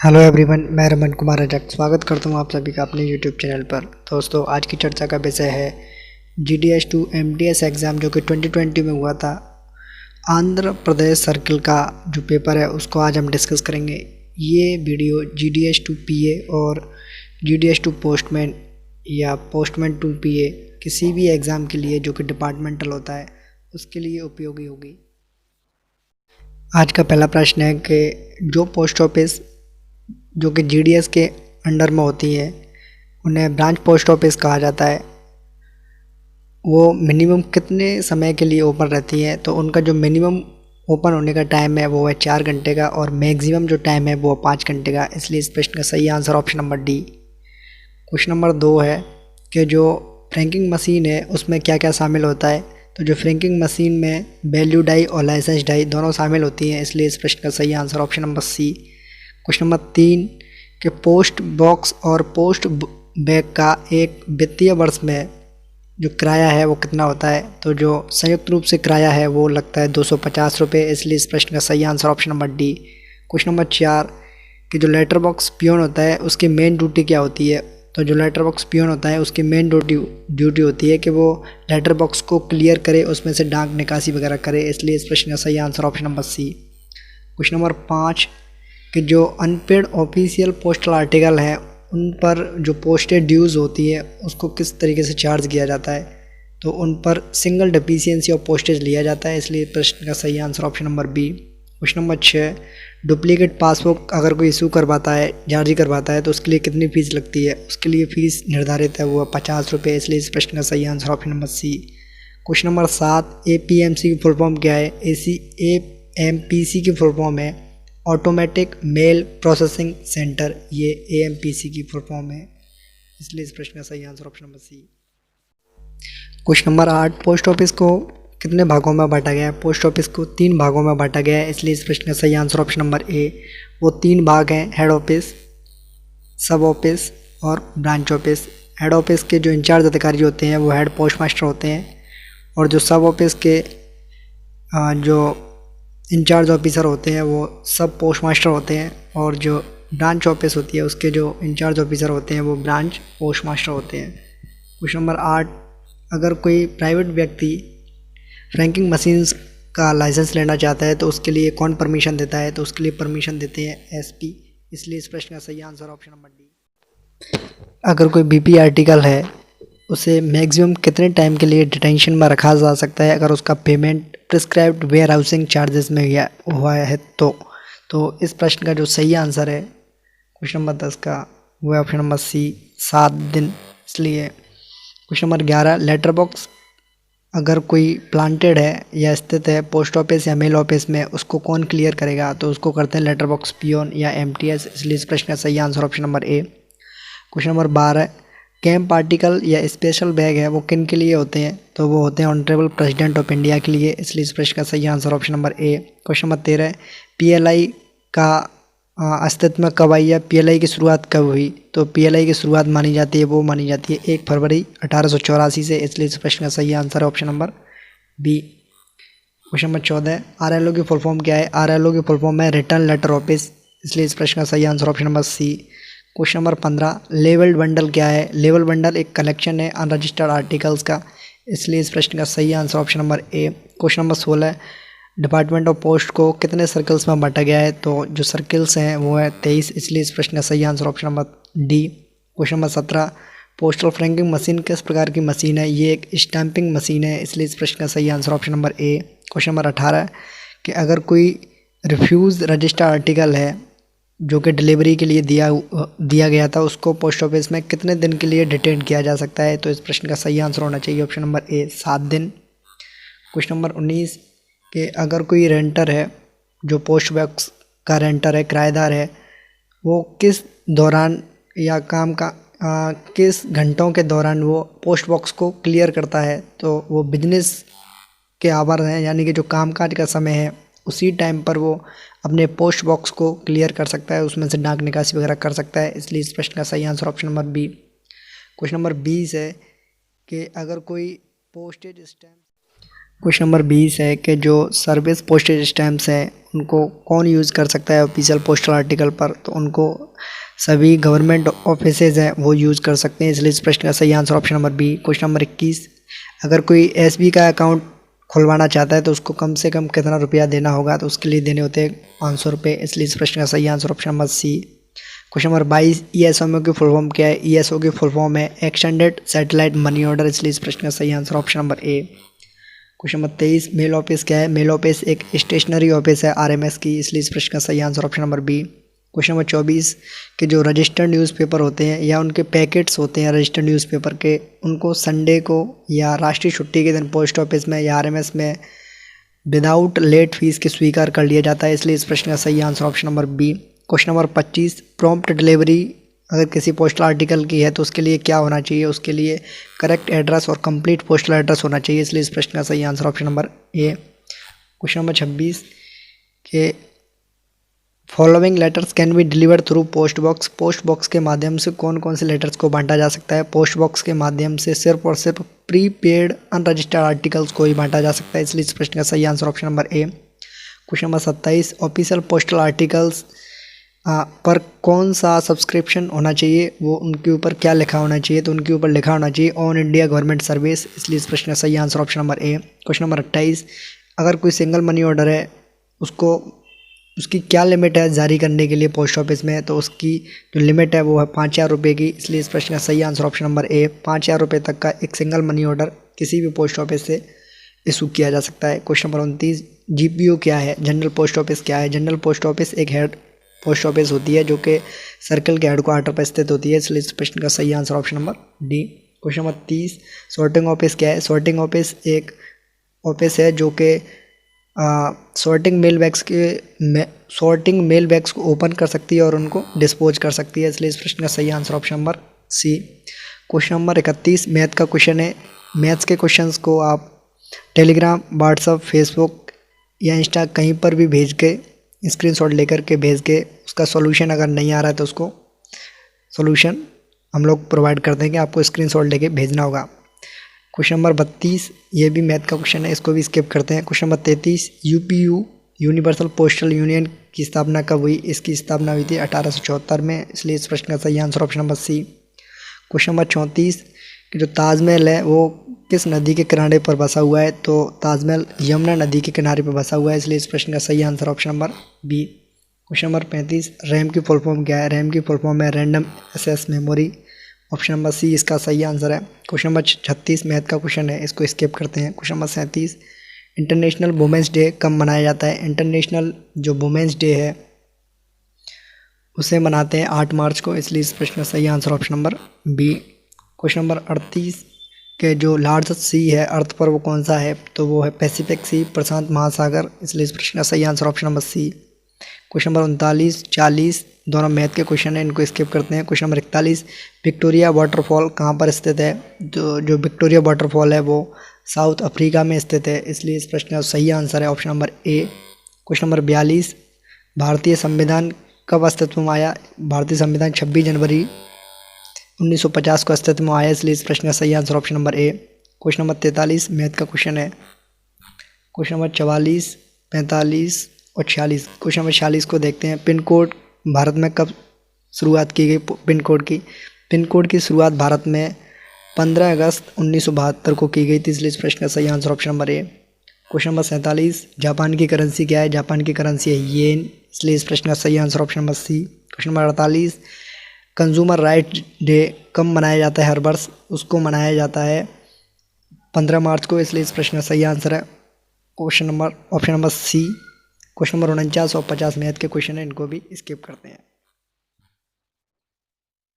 Hello everyone, मैं रमन कुमार रजक स्वागत करता हूँ आप सभी का अपने यूट्यूब चैनल पर। दोस्तों, आज की चर्चा का विषय है GDS2 MDS एग्ज़ाम जो कि 2020 में हुआ था। आंध्र प्रदेश सर्किल का जो पेपर है उसको आज हम डिस्कस करेंगे। ये वीडियो GDS2 PA और GDS2 पोस्टमैन या पोस्टमैन 2 PA किसी भी एग्ज़ाम के लिए जो कि डिपार्टमेंटल होता है उसके लिए उपयोगी होगी। आज का पहला प्रश्न है कि जो पोस्ट ऑफिस जो कि GDS के अंडर में होती है उन्हें ब्रांच पोस्ट ऑफिस कहा जाता है। वो मिनिमम कितने समय के लिए ओपन रहती है? तो उनका जो मिनिमम ओपन होने का टाइम है वो है 4 घंटे का और मैक्सिमम जो टाइम है वो 5 घंटे का। इसलिए इस प्रश्न का सही answer option number D. Question number 2 है कि जो फ्रैंकिंग मशीन है उसमें क्या क्या शामिल होता है? तो जो फ्रैंकिंग मशीन में वैल्यू डाई और लाइसेंस डाई दोनों शामिल होती हैं। इसलिए इस प्रश्न का सही answer option number C. Question number 3 कि पोस्ट बॉक्स और पोस्ट बैग का एक वित्तीय वर्ष में जो किराया है वो कितना होता है? तो जो संयुक्त रूप से किराया है वो लगता है 250 रुपये। इसलिए इस प्रश्न का सही answer option number D. Question number 4 कि जो लेटर बॉक्स पियोन होता है उसकी मेन ड्यूटी क्या होती है? तो जो लेटर बॉक्स पियोन होता है उसकी मेन ड्यूटी होती है कि वो लेटर बॉक्स को क्लियर करे, उसमें से डाक निकासी वगैरह करे। इसलिए इस प्रश्न का सही answer option number C. Question number 5 कि जो अनपेड ऑफिशियल पोस्टल आर्टिकल हैं उन पर जो पोस्टेज ड्यूज़ होती है उसको किस तरीके से चार्ज किया जाता है? तो उन पर सिंगल डेफिशिएंसी ऑफ पोस्टेज लिया जाता है। इसलिए प्रश्न का सही answer option number B. Question number 6 duplicate passbook अगर कोई इशू करवाता है, जारी करवाता है, तो उसके लिए कितनी फ़ीस लगती है? उसके लिए फ़ीस निर्धारित है वो 50 रुपये। इसलिए इस प्रश्न का सही answer option number C. Question number 7 APMC की फुल फॉर्म क्या है? AMPC की फुल फॉर्म है ऑटोमेटिक मेल प्रोसेसिंग सेंटर। ये AMPC की फुल फॉर्म है। इसलिए इस प्रश्न का सही answer option number C. Question number 8 post office को कितने भागों में बांटा गया है? पोस्ट ऑफिस को 3 भागों में बांटा गया है। इसलिए इस प्रश्न का सही आंसर ऑप्शन नंबर ए। वो 3 भाग हैं, हेड ऑफिस, सब ऑफिस और ब्रांच ऑफिस। हेड ऑफिस के जो इंचार्ज अधिकारी होते हैं वो हेड पोस्ट मास्टर होते हैं और जो सब ऑफिस के जो इंचार्ज ऑफिसर होते हैं वो सब पोस्ट मास्टर होते हैं और जो ब्रांच ऑफिस होती है उसके जो इंचार्ज ऑफिसर होते हैं वो ब्रांच पोस्ट मास्टर होते हैं। क्वेश्चन नंबर 8 अगर कोई प्राइवेट व्यक्ति फ्रैंकिंग मशीन्स का लाइसेंस लेना चाहता है तो उसके लिए कौन परमिशन देता है? तो उसके लिए परमिशन देते हैं SP। इसलिए इस प्रश्न का सही आंसर ऑप्शन नंबर डी। अगर कोई BP आर्टिकल है उसे मैक्सिमम कितने टाइम के लिए डिटेंशन में रखा जा सकता है अगर उसका payment prescribed warehousing charges में हुआ है? तो इस प्रश्न का जो सही आंसर है क्वेश्चन नंबर 10 का वो है ऑप्शन नंबर सी, 7 दिन। इसलिए क्वेश्चन नंबर 11 लेटर बॉक्स अगर कोई प्लांटेड है या स्थित है पोस्ट ऑफिस या मेल ऑफिस में उसको कौन क्लियर करेगा? तो उसको करते हैं लेटर बॉक्स पियोन या MTS। इसलिए इस प्रश्न का सही answer option number A. Question number 12 camp article या स्पेशल बैग है वो किन के लिए होते हैं? तो वो होते हैं ऑनरेबल प्रेसिडेंट ऑफ इंडिया के लिए। इसलिए इस प्रश्न का सही answer option number A. Question number 13 PLI का अस्तित्व में कब आई है? PLI की शुरुआत कब हुई? तो PLI की शुरुआत मानी जाती है 1 फरवरी 1884 से। इसलिए इस प्रश्न का सही आंसर है option number B. Question number 14 RLO की फुल फॉर्म क्या है? RLO की फुल फॉर्म है रिटर्न लेटर ऑफिस। इसलिए इस प्रश्न का सही answer option number C. Question number 15 levelled bundle क्या है? लेवल बंडल एक कलेक्शन है अनरजिस्टर्ड आर्टिकल्स का। इसलिए इस प्रश्न का सही answer option number A. Question number 16 department of post को कितने सर्कल्स में बांटा गया है? तो जो सर्कल्स हैं वो है 23। इसलिए इस प्रश्न का सही answer option number D. Question number 17 postal franking machine किस प्रकार की मशीन है? ये एक स्टैंपिंग मशीन है। इसलिए इस प्रश्न का सही answer option number A. Question number 18 कि अगर कोई रिफ्यूज़ रजिस्टर्ड आर्टिकल है जो कि डिलीवरी के लिए दिया गया था उसको पोस्ट ऑफिस में कितने दिन के लिए डिटेन किया जा सकता है? तो इस प्रश्न का सही आंसर होना चाहिए ऑप्शन नंबर ए, 7 दिन। क्वेश्चन नंबर 19 कि अगर कोई रेंटर है जो पोस्ट बॉक्स का रेंटर है, किराएदार है, वो किस दौरान या काम का किस घंटों के दौरान वो पोस्ट बॉक्स को क्लियर करता है? तो वो बिजनेस के आवर हैं यानी कि जो कामकाज का समय है उसी टाइम पर वो अपने पोस्ट बॉक्स को क्लियर कर सकता है, उसमें से डाक निकासी वगैरह कर सकता है। इसलिए इस प्रश्न का सही answer option number B. Question number 20 है कि अगर कोई पोस्टेज स्टैम्प क्वेश्चन नंबर 20 है कि जो सर्विस पोस्टेज स्टैम्प्स हैं उनको कौन यूज़ कर सकता है ऑफिशियल पोस्टल आर्टिकल पर, तो उनको सभी गवर्नमेंट ऑफिसेज हैं वो यूज़ कर सकते हैं, इसलिए इस प्रश्न का सही answer option number B. Question number 21, अगर कोई एसबी का अकाउंट खुलवाना चाहता है तो उसको कम से कम कितना रुपया देना होगा, तो उसके लिए देने होते हैं 500 रुपये, इसलिए इस प्रश्न का सही answer option number C. Question number 22, ESO की फुल फॉर्म क्या है? ईएसओ की फुल फॉर्म है एक्सटेंडेड सैटेलाइट मनी ऑर्डर, इसलिए इस प्रश्न का सही answer option number A. Question number 23, mail office क्या है? मेल ऑफिस एक स्टेशनरी ऑफिस है आरएमएस की, इसलिए इस प्रश्न का सही answer option number B. Question number 24, के जो रजिस्टर्ड न्यूज़पेपर होते हैं या उनके पैकेट्स होते हैं रजिस्टर्ड न्यूज़पेपर के, उनको संडे को या राष्ट्रीय छुट्टी के दिन पोस्ट ऑफिस में या आरएमएस में विदाउट लेट फीस के स्वीकार कर लिया जाता है, इसलिए इस प्रश्न का सही answer option number B. Question number 25, prompt delivery अगर किसी पोस्टल आर्टिकल की है तो उसके लिए क्या होना चाहिए? उसके लिए करेक्ट एड्रेस और कंप्लीट पोस्टल एड्रेस होना चाहिए, इसलिए इस प्रश्न का सही answer option number A. Question number 26, के following letters can be delivered through post box, post box के माध्यम से कौन कौन से लेटर्स को बांटा जा सकता है? पोस्ट बॉक्स के माध्यम से सिर्फ और सिर्फ प्रीपेड अनरजिस्टर्ड आर्टिकल्स को ही बांटा जा सकता है, इसलिए इस प्रश्न का सही answer option number A. Question number 27, official postal articles पर कौन सा सब्सक्रिप्शन होना चाहिए? वो उनके ऊपर क्या लिखा होना चाहिए? तो उनके ऊपर लिखा होना चाहिए ऑन इंडिया गवर्नमेंट सर्विस, इसलिए इस प्रश्न का सही answer option number A. Question number 28, अगर कोई सिंगल मनी ऑर्डर है उसकी क्या लिमिट है जारी करने के लिए पोस्ट ऑफिस में? तो उसकी जो लिमिट है वो है 5000 रुपये की, इसलिए इस प्रश्न का सही आंसर ऑप्शन नंबर ए। 5000 रुपये तक का एक सिंगल मनी ऑर्डर किसी भी पोस्ट ऑफिस से इशू किया जा सकता है। क्वेश्चन नंबर 29, जीपीओ क्या है? जनरल पोस्ट ऑफिस क्या है? जनरल पोस्ट ऑफिस एक हेड पोस्ट ऑफिस होती है जो कि सर्कल के हेडक्वार्टर पर स्थित होती है, इसलिए इस प्रश्न का सही answer option number D. Question number 30, sorting office क्या है? सॉर्टिंग ऑफिस एक ऑफिस है जो कि सॉर्टिंग मेल बैग्स को ओपन कर सकती है और उनको डिस्पोज कर सकती है, इसलिए इस प्रश्न का सही answer option number C. Question number 31, math का क्वेश्चन है। मैथ्स के क्वेश्चंस को आप टेलीग्राम, व्हाट्सअप, फेसबुक या इंस्टा कहीं पर भी भेज के स्क्रीनशॉट लेकर के भेज के उसका सॉल्यूशन अगर नहीं आ रहा है तो उसको सॉल्यूशन हम लोग प्रोवाइड कर देंगे, आपको स्क्रीनशॉट लेके भेजना होगा। क्वेश्चन नंबर 32, ये भी मैथ का क्वेश्चन है, इसको भी स्किप करते हैं। Question number 33, UPU universal postal union की स्थापना कब हुई? इसकी स्थापना हुई थी 1874 में, इसलिए इस प्रश्न का सही answer option number C. Question number 34, कि जो ताजमहल है वो किस नदी के किनारे पर बसा हुआ है? तो ताजमहल यमुना नदी के किनारे पर बसा हुआ है, इसलिए इस प्रश्न का सही answer option number B. Question number 35, RAM की फुल फॉर्म क्या है? रैम की फुल फॉर्म है random access memory, option number C इसका सही आंसर है। क्वेश्चन नंबर 36 मैथ का क्वेश्चन है, इसको स्किप करते हैं। Question number 37, international women's day कब मनाया जाता है? इंटरनेशनल जो वुमेंस डे है उसे मनाते हैं 8 मार्च को, इसलिए इस प्रश्न का सही answer option number B. Question number 38, के जो लार्जेस्ट सी है अर्थ पर वो कौन सा है? तो वो है पैसिफिक सी, प्रशांत महासागर, इसलिए इस प्रश्न का सही answer option number C. Question number 39, 40 दोनों मैथ के क्वेश्चन हैं, इनको स्किप करते हैं। क्वेश्चन नंबर 41, विक्टोरिया वाटरफॉल कहाँ पर स्थित है? जो विक्टोरिया वाटरफॉल है वो साउथ अफ्रीका में स्थित है, इसलिए इस प्रश्न का सही आंसर है option number A. Question number 42, भारतीय संविधान कब अस्तित्व में आया? भारतीय संविधान 26 जनवरी 1950 को अस्तित्व में आया, इसलिए इस प्रश्न का सही answer option number A. Question number 43 math का क्वेश्चन है। क्वेश्चन नंबर 44, 45 और 46, क्वेश्चन नंबर 46 को देखते हैं। पिन कोड भारत में कब शुरुआत की गई? पिन कोड की शुरुआत भारत में 15 अगस्त 1972 को की गई थी, इसलिए इस प्रश्न का सही answer option number A. Question number 47, Japan की करेंसी क्या है? जापान की करेंसी है येन, इसलिए इस प्रश्न का सही answer option number C. Question number 48, consumer right day कब मनाया जाता है हर वर्ष? उसको मनाया जाता है 15 मार्च को, इसलिए इस प्रश्न का सही आंसर है option number C. Question number 49 और 50 मैथ के क्वेश्चन है, इनको भी स्किप करते हैं।